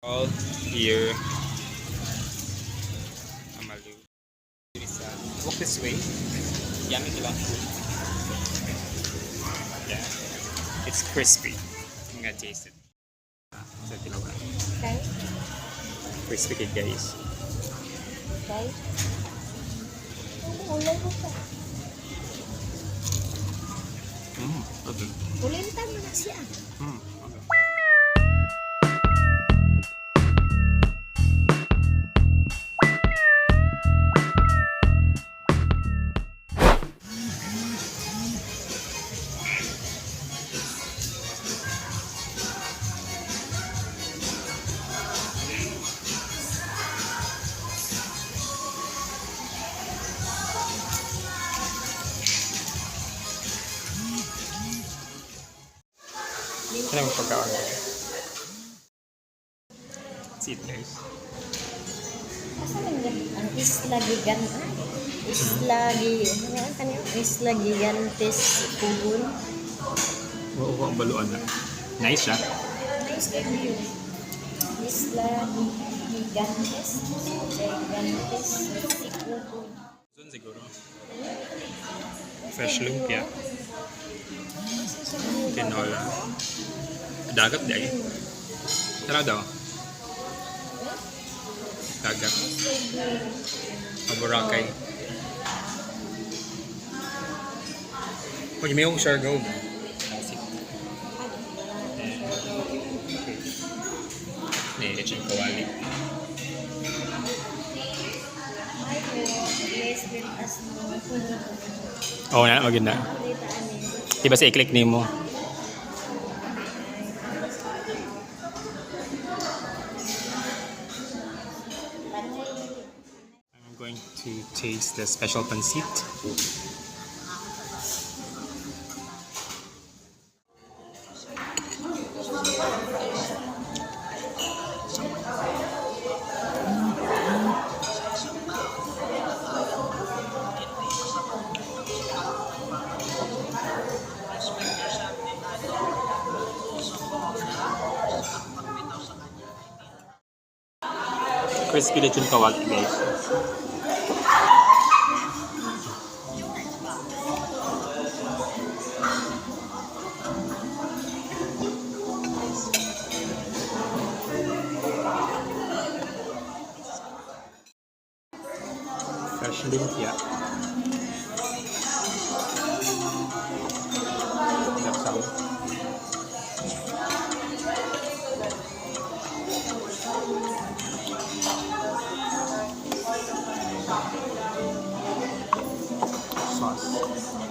All here. Amalu. Wok This Way. Yummy lang food. Yeah. It's crispy. I'm gonna taste it. Sa tinawa. Okay. Crispy cake, guys. Okay. Ulay mo pa. Okay. Ulintan mo na siya. Okay. Ano yung pagkaon? Let's eat, guys. Asa lang yan? Ang isla gigante. Isla gigantes kubon. Oo, ang baluan na. Nice siya. Nice review. Isla gigantes. Gigantes kubon. Doon siguro. Fresh lumpia. Tinola. Dagat dahil. Tara daw. Dagat. Boracay. Pag may yung siargao. Lechon kawali. Oo na, maganda. Diba sa i-click nimo? I'm going to taste the special pancit. Crispy lechon kawali, guys. Fresh lumpia. Lechon. Sauce.